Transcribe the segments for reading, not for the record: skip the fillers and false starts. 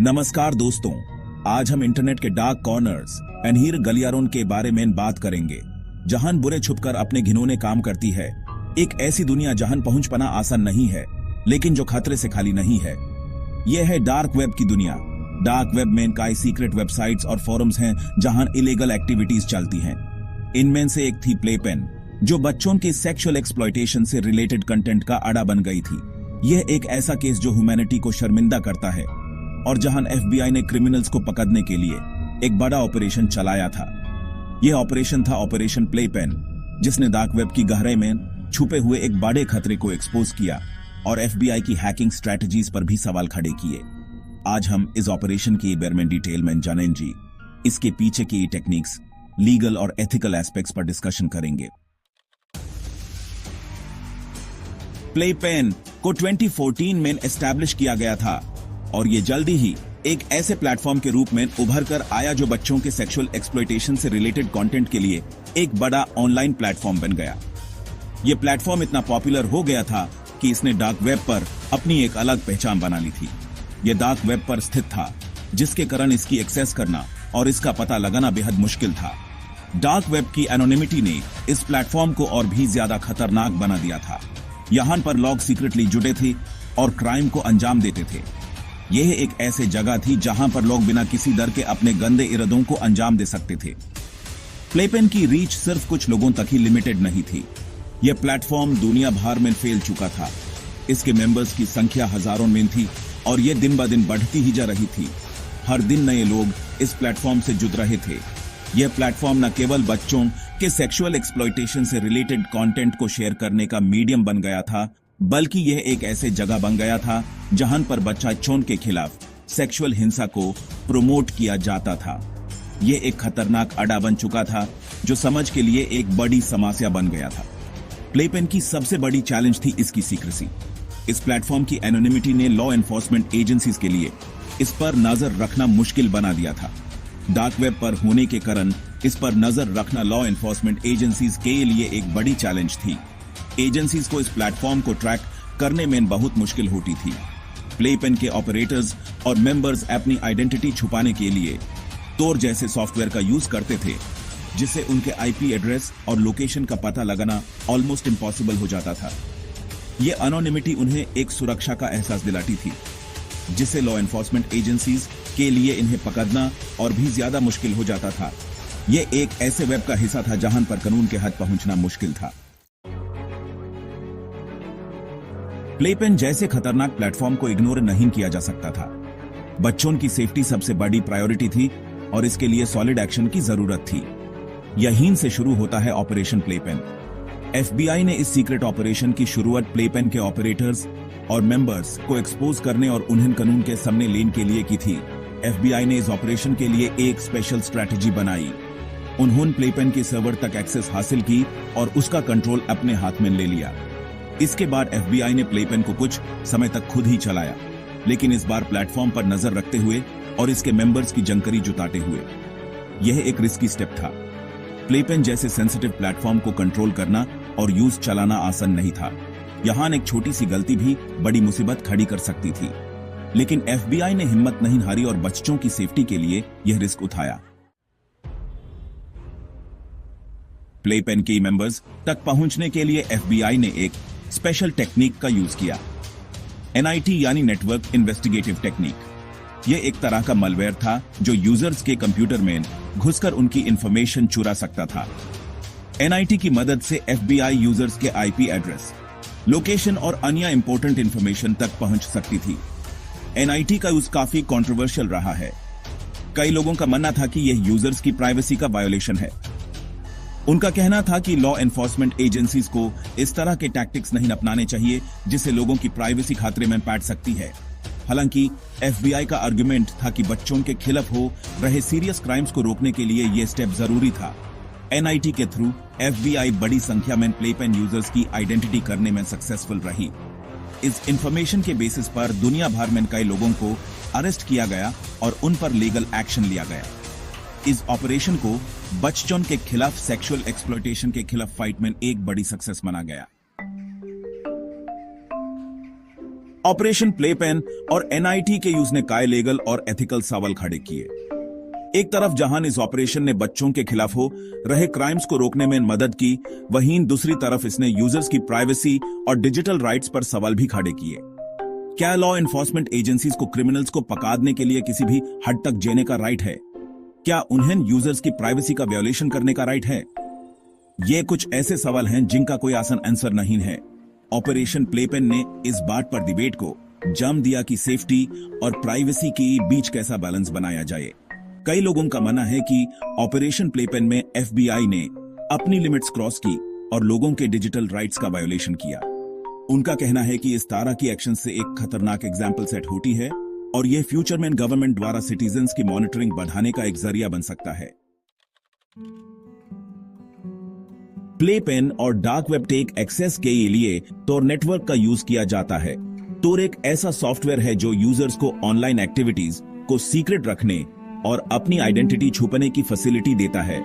नमस्कार दोस्तों, आज हम इंटरनेट के डार्क कॉर्नर्स एंड हीर गलियारों के बारे में बात करेंगे, जहां बुरे छुपकर अपने घिनौने काम करती है। एक ऐसी दुनिया जहां पहुंच पाना आसान नहीं है, लेकिन जो खतरे से खाली नहीं है। यह है डार्क वेब की दुनिया। डार्क वेब में कई सीक्रेट वेबसाइट्स और फोरम्स हैं जहां इलीगल एक्टिविटीज चलती हैं। इनमें से एक थी प्लेपेन, जो बच्चों के सेक्सुअल एक्सप्लॉयटेशन से रिलेटेड कंटेंट का अड्डा बन गई थी। यह एक ऐसा केस जो ह्यूमैनिटी को शर्मिंदा करता है और जहां एफबीआई ने क्रिमिनल्स को पकड़ने के लिए एक बड़ा ऑपरेशन चलाया था। यह ऑपरेशन था ऑपरेशन प्लेपेन, जिसने डार्क वेब की गहराई में छुपे हुए एक बड़े खतरे को एक्सपोज किया और एफबीआई की हैकिंग स्ट्रेटजीज पर भी सवाल खड़े किए। आज हम इस ऑपरेशन के बारे में डिटेल में जानेंगे, इसके पीछे की टेक्निक्स, लीगल और एथिकल एस्पेक्ट्स पर डिस्कशन करेंगे। प्लेपेन को 2014 में एस्टैब्लिश किया गया था और ये जल्दी ही एक ऐसे प्लेटफॉर्म के रूप में उभर कर आया जो बच्चों के सेक्सुअल एक्सप्लॉयटेशन से रिलेटेड कंटेंट के लिए एक बड़ा ऑनलाइन प्लेटफॉर्म बन गया। ये प्लेटफॉर्म इतना पॉपुलर हो गया था कि इसने डार्क वेब पर अपनी एक अलग पहचान बना ली थी। ये डार्क वेब पर स्थित था, जिसके कारण इसकी एक्सेस करना और इसका पता लगाना बेहद मुश्किल था। डार्क वेब की एनोनिमिटी ने इस प्लेटफॉर्म को और भी ज्यादा खतरनाक बना दिया था। यहाँ पर लोग सीक्रेटली जुड़े थे और क्राइम को अंजाम देते थे। यह एक ऐसे जगह थी जहां पर लोग बिना किसी डर के अपने गंदे इरादों को अंजाम दे सकते थे। प्लेपेन की रीच सिर्फ कुछ लोगों तक ही लिमिटेड नहीं थी। यह प्लेटफॉर्म दुनिया भर में फैल चुका था। इसके मेंबर्स की संख्या हजारों में थी और यह दिन ब दिन बढ़ती ही जा रही थी। हर दिन नए लोग इस प्लेटफॉर्म से जुड़ रहे थे। यह प्लेटफॉर्म न केवल बच्चों के सेक्सुअल एक्सप्लॉयटेशन से रिलेटेड कंटेंट को शेयर करने का मीडियम बन गया था, बल्कि यह एक ऐसे जगह बन गया था जहां पर बच्चों के खिलाफ सेक्सुअल हिंसा को प्रमोट किया जाता था। यह एक खतरनाक अड्डा बन चुका था जो समाज के लिए एक बड़ी समस्या बन गया था। प्लेपेन की सबसे बड़ी चैलेंज थी इसकी सीक्रेसी। इस प्लेटफॉर्म की एनोनिमिटी ने लॉ एनफोर्समेंट एजेंसीज के लिए इस पर नजर रखना मुश्किल बना दिया था। डार्क वेब पर होने के कारण इस पर नजर रखना लॉ एनफोर्समेंट एजेंसीज के लिए एक बड़ी चैलेंज थी। एजेंसीज को इस प्लेटफॉर्म को ट्रैक करने में बहुत मुश्किल होती थी। प्लेपेन के ऑपरेटर्स और मेंबर्स अपनी आइडेंटिटी छुपाने के लिए तोर जैसे सॉफ्टवेयर का यूज करते थे, जिससे उनके आईपी एड्रेस और लोकेशन का पता लगाना ऑलमोस्ट इम्पॉसिबल हो जाता था। यह एनोनिमिटी उन्हें एक सुरक्षा का एहसास दिलाती थी, जिससे लॉ एनफोर्समेंट एजेंसीज के लिए इन्हें पकड़ना और भी ज्यादा मुश्किल हो जाता था। यह एक ऐसे वेब का हिस्सा था जहां पर कानून के हद पहुंचना मुश्किल था। प्लेपेन जैसे खतरनाक प्लेटफॉर्म को इग्नोर नहीं किया जा सकता था। बच्चों की सेफ्टी सबसे बड़ी प्रायोरिटी थी और इसके लिए सॉलिड एक्शन की जरूरत थी। यहीं से शुरू होता है ऑपरेशन प्लेपेन। एफबीआई ने इस सीक्रेट ऑपरेशन की शुरुआत प्लेपेन के ऑपरेटर्स और मेंबर्स को एक्सपोज करने और उन्हें कानून के सामने लेने के लिए की थी। एफबीआई ने इस ऑपरेशन के लिए एक स्पेशल स्ट्रैटेजी बनाई। उन्होंने प्लेपेन के सर्वर तक एक्सेस हासिल की और उसका कंट्रोल अपने हाथ में ले लिया। इसके बाद एफबीआई ने प्लेपेन को कुछ समय तक खुद ही चलाया, लेकिन इस बार प्लेटफॉर्म पर नजर रखते हुए और इसके मेंबर्स की जानकारी जुटाते हुए। यह एक रिस्की स्टेप था। प्लेपेन जैसे सेंसिटिव प्लेटफॉर्म को कंट्रोल करना और यूज चलाना आसान नहीं था। यहां एक छोटी सी गलती भी बड़ी मुसीबत खड़ी कर सकती थी, लेकिन एफबीआई ने हिम्मत नहीं हारी और बच्चों की सेफ्टी के लिए यह रिस्क उठाया। प्लेपेन के मेंबर्स तक पहुंचने के लिए एफबीआई ने एक स्पेशल टेक्निक का यूज किया, एनआईटी यानी नेटवर्क इन्वेस्टिगेटिव टेक्निक। यह एक तरह का मलवेयर था जो यूजर्स के कंप्यूटर में घुसकर उनकी इंफॉर्मेशन चुरा सकता था। एनआईटी की मदद से एफबीआई यूजर्स के आईपी एड्रेस, लोकेशन और अन्य इंपॉर्टेंट इंफॉर्मेशन तक पहुंच सकती थी। एनआईटी का यूज काफी कंट्रोवर्शियल रहा है। कई लोगों का मानना था कि यह यूजर्स की प्राइवेसी का वायोलेशन है। उनका कहना था कि लॉ एनफोर्समेंट एजेंसीज को इस तरह के टैक्टिक्स नहीं अपनाने चाहिए जिससे लोगों की प्राइवेसी खतरे में पड़ सकती है। हालांकि एफबीआई का आर्गुमेंट था कि बच्चों के खिलाफ हो रहे सीरियस क्राइम्स को रोकने के लिए यह स्टेप जरूरी था। एनआईटी के थ्रू एफबीआई बड़ी संख्या में प्लेपेन यूजर्स की आइडेंटिटी करने में सक्सेसफुल रही। इस इंफॉर्मेशन के बेसिस पर दुनिया भर में कई लोगों को अरेस्ट किया गया और उन पर लीगल एक्शन लिया गया। इस ऑपरेशन को बच्चों के खिलाफ सेक्सुअल एक्सप्लॉयटेशन के खिलाफ फाइट में एक बड़ी सक्सेस माना गया। ऑपरेशन प्लेपेन और एनआईटी के यूज ने कई लीगल और एथिकल सवाल खड़े किए। एक तरफ जहां इस ऑपरेशन ने बच्चों के खिलाफ हो रहे क्राइम्स को रोकने में मदद की, वहीं दूसरी तरफ इसने यूजर्स की प्राइवेसी और डिजिटल राइट्स पर सवाल भी खड़े किए। क्या लॉ एनफोर्समेंट एजेंसीज को क्रिमिनल्स को पकड़ने के लिए किसी भी हद तक जाने का राइट है? क्या उन्हें यूजर्स की प्राइवेसी का वायोलेशन करने का राइट है? ये कुछ ऐसे सवाल हैं जिनका कोई आसान आंसर नहीं है। ऑपरेशन प्लेपेन ने इस बात पर डिबेट को जम दिया कि सेफ्टी और प्राइवेसी के बीच कैसा बैलेंस बनाया जाए। कई लोगों का मानना है कि ऑपरेशन प्लेपेन में एफबीआई ने अपनी लिमिट्स क्रॉस की और लोगों के डिजिटल राइट्स का वायोलेशन किया। उनका कहना है कि इस तरह की एक्शन से एक खतरनाक एग्जाम्पल सेट होती है और यह फ्यूचर में गवर्नमेंट द्वारा सिटीजन्स की मॉनिटरिंग बढ़ाने का एक जरिया बन सकता है। प्लेपेन और डार्क वेब टेक एक्सेस के लिए तोर नेटवर्क का यूज किया जाता है। तोर एक ऐसा सॉफ्टवेयर है जो यूजर्स को ऑनलाइन एक्टिविटीज को सीक्रेट रखने और अपनी आइडेंटिटी छुपाने की फैसिलिटी देता है।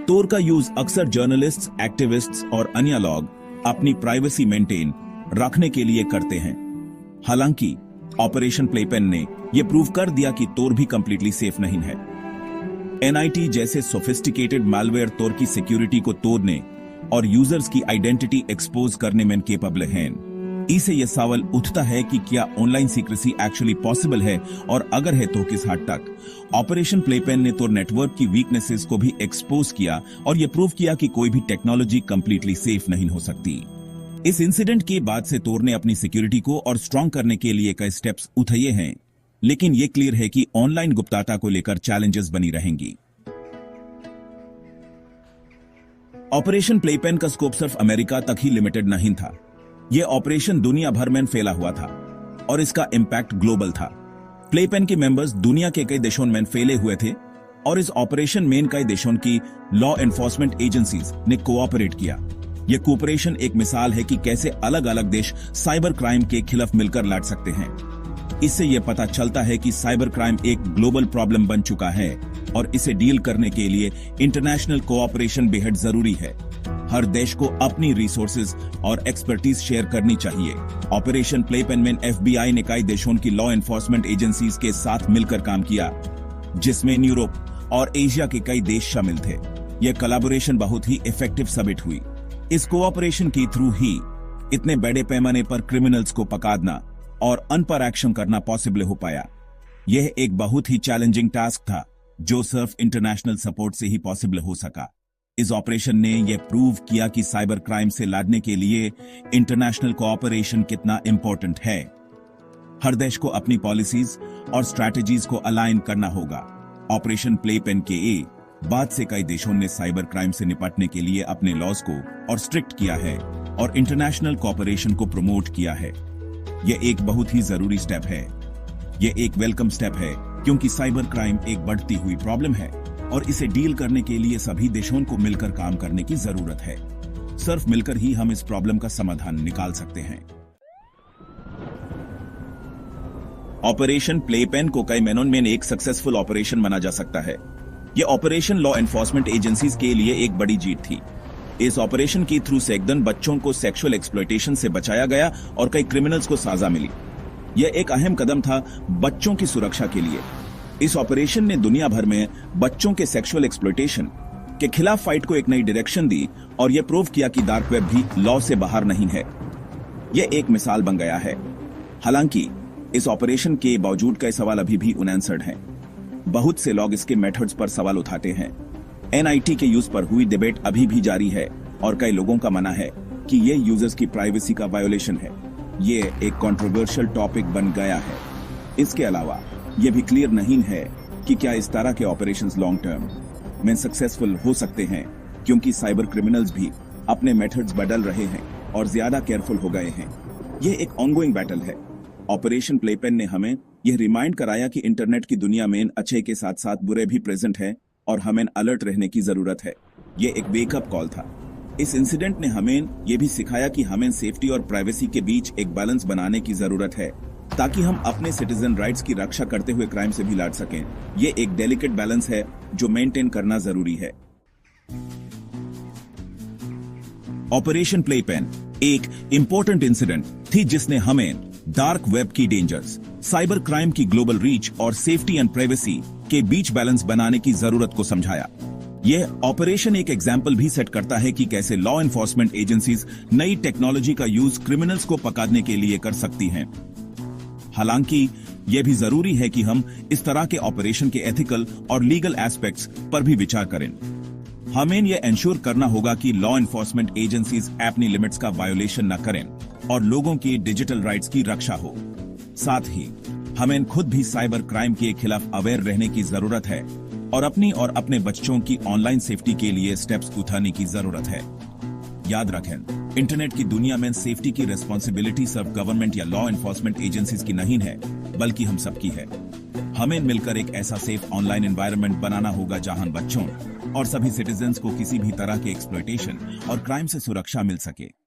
तोर का यूज अक्सर जर्नलिस्ट्स, एक्टिविस्ट्स और अन्य लोग अपनी प्राइवेसी मेंटेन रखने के लिए करते हैं। हालांकि ऑपरेशन प्लेपेन ने यह प्रूव कर दिया कि तोर भी कंप्लीटली सेफ नहीं है। एनआईटी जैसे सोफिस्टिकेटेड मैलवेयर तोर की सिक्योरिटी को तोड़ने और यूजर्स की आइडेंटिटी एक्सपोज करने में केपेबल हैं। इसे यह सवाल उठता है कि क्या ऑनलाइन सीक्रेसी एक्चुअली पॉसिबल है और अगर है तो किस हद तक। ऑपरेशन प्लेपेन ने तो नेटवर्क की वीकनेसेस को भी एक्सपोज किया और यह प्रूव किया कि कोई भी टेक्नोलॉजी कंप्लीटली सेफ नहीं हो सकती। इस इंसिडेंट के बाद से तोर ने अपनी सिक्योरिटी को और स्ट्रॉन्ग करने के लिए कई स्टेप्स उठाए हैं, लेकिन यह क्लियर है कि ऑनलाइन गुप्तता को लेकर चैलेंजेस बनी रहेंगी। ऑपरेशन प्लेपेन का स्कोप सिर्फ अमेरिका तक ही लिमिटेड नहीं था। यह ऑपरेशन दुनिया भर में फैला हुआ था और इसका इंपैक्ट ग्लोबल था। प्लेपेन के मेंबर्स दुनिया के कई देशों में फैले हुए थे और इस ऑपरेशन में कई देशों की लॉ एनफोर्समेंट एजेंसीज ने कोऑपरेट किया। यह कोऑपरेशन एक मिसाल है कि कैसे अलग अलग देश साइबर क्राइम के खिलाफ मिलकर लड़ सकते हैं। इससे यह पता चलता है कि साइबर क्राइम एक ग्लोबल प्रॉब्लम बन चुका है और इसे डील करने के लिए इंटरनेशनल कोऑपरेशन बेहद जरूरी है। हर देश को अपनी रिसोर्सेज और एक्सपर्टीज शेयर करनी चाहिए। ऑपरेशन प्लेपेन में एफबीआई ने कई देशों की लॉ एनफोर्समेंट एजेंसीज के साथ मिलकर काम किया, जिसमें यूरोप और एशिया के कई देश शामिल थे। यह कोलैबोरेशन बहुत ही इफेक्टिव साबित हुई। इस कोऑपरेशन के थ्रू ही इतने बड़े पैमाने पर क्रिमिनल्स को पकड़ना और उन पर एक्शन करना पॉसिबल हो पाया। यह एक बहुत ही चैलेंजिंग टास्क था जो सिर्फ इंटरनेशनल सपोर्ट से ही पॉसिबल हो सका। इस ऑपरेशन ने यह प्रूव किया कि साइबर क्राइम से लड़ने के लिए इंटरनेशनल कोऑपरेशन कितना इंपॉर्टेंट है। हर देश को अपनी पॉलिसीज और स्ट्रैटेजीज को अलाइन करना होगा। ऑपरेशन प्लेपेन के बाद से कई देशों ने साइबर क्राइम से निपटने के लिए अपने लॉज को और स्ट्रिक्ट किया है और इंटरनेशनल कोऑपरेशन को प्रमोट किया है। यह एक बहुत ही जरूरी स्टेप है। यह एक वेलकम स्टेप है क्योंकि साइबर क्राइम एक बढ़ती हुई प्रॉब्लम है और इसे डील करने के लिए सभी देशों को मिलकर काम करने की जरूरत है। सिर्फ मिलकर ही हम इस प्रॉब्लम का समाधान निकाल सकते हैं। ऑपरेशन प्लेपेन को कई महीनों में एक सक्सेसफुल ऑपरेशन माना जा सकता है। यह ऑपरेशन लॉ एनफोर्समेंट एजेंसीज के लिए एक बड़ी जीत थी। इस ऑपरेशन के थ्रू सैकड़ों बच्चों को सेक्सुअल एक्सप्लॉयटेशन से बचाया गया और कई क्रिमिनल्स को सजा मिली। यह एक अहम कदम था बच्चों की सुरक्षा के लिए। इस ऑपरेशन ने दुनिया भर में बच्चों के सेक्सुअल एक्सप्लॉयटेशन के खिलाफ फाइट को एक नई डायरेक्शन दी और यह प्रूव किया कि डार्क वेब भी लॉ से बाहर नहीं है। यह एक मिसाल बन गया है। हालांकि इस ऑपरेशन के बावजूद कई सवाल अभी भी अनआंसर्ड हैं। बहुत से लोग इसके मेथड्स पर सवाल उठाते हैं। एनआईटी के यूज पर हुई डिबेट अभी भी जारी है और कई लोगों का मानना है कि यह यूजर्स की प्राइवेसी का वायोलेशन है। यह एक कंट्रोवर्शियल टॉपिक बन गया है। इसके अलावा यह भी क्लियर नहीं है कि क्या इस तरह के ऑपरेशंस लॉन्ग टर्म में सक्सेसफुल हो सकते हैं, क्योंकि साइबर क्रिमिनल्स भी अपने मेथड्स बदल रहे हैं और ज्यादा केयरफुल हो गए हैं। यह एक ऑनगोइंग बैटल है। ऑपरेशन प्लेपेन ने हमें यह रिमाइंड कराया कि इंटरनेट की दुनिया में अच्छे के साथ साथ बुरे भी प्रेजेंट है और हमें अलर्ट रहने की जरूरत है। यह एक वेकअप कॉल था। इस इंसिडेंट ने हमें यह भी सिखाया कि हमें सेफ्टी और प्राइवेसी के बीच एक बैलेंस बनाने की जरूरत है, ताकि हम अपने सिटीजन राइट्स की रक्षा करते हुए क्राइम से भी लड़ सकें। यह एक डेलिकेट बैलेंस है जो मेंटेन करना जरूरी है। ऑपरेशन प्लेपेन एक इंपॉर्टेंट इंसिडेंट थी जिसने हमें डार्क वेब की डेंजर्स, साइबर क्राइम की ग्लोबल रीच और सेफ्टी एंड प्राइवेसी के बीच बैलेंस बनाने की जरूरत को समझाया। यह ऑपरेशन एक एग्जाम्पल भी सेट करता है कि कैसे लॉ एनफोर्समेंट एजेंसीज नई टेक्नोलॉजी का यूज क्रिमिनल्स को पकड़ने के लिए कर सकती हैं। हालांकि यह भी जरूरी है कि हम इस तरह के ऑपरेशन के एथिकल और लीगल एस्पेक्ट्स पर भी विचार करें। हमें यह इंश्योर करना होगा कि लॉ एनफोर्समेंट एजेंसीज अपनी लिमिट्स का वायोलेशन न करें और लोगों की डिजिटल राइट्स की रक्षा हो। साथ ही हमें खुद भी साइबर क्राइम के खिलाफ अवेयर रहने की जरूरत है और अपनी और अपने बच्चों की ऑनलाइन सेफ्टी के लिए स्टेप्स उठाने की जरूरत है। याद रखें, इंटरनेट की दुनिया में सेफ्टी की रिस्पॉन्सिबिलिटी सिर्फ गवर्नमेंट या लॉ एनफोर्समेंट एजेंसीज की नहीं है, बल्कि हम सबकी है। हमें मिलकर एक ऐसा सेफ ऑनलाइन एनवायरनमेंट बनाना होगा जहां बच्चों और सभी सिटीजन्स को किसी भी तरह के एक्सप्लॉयटेशन और क्राइम से सुरक्षा मिल सके।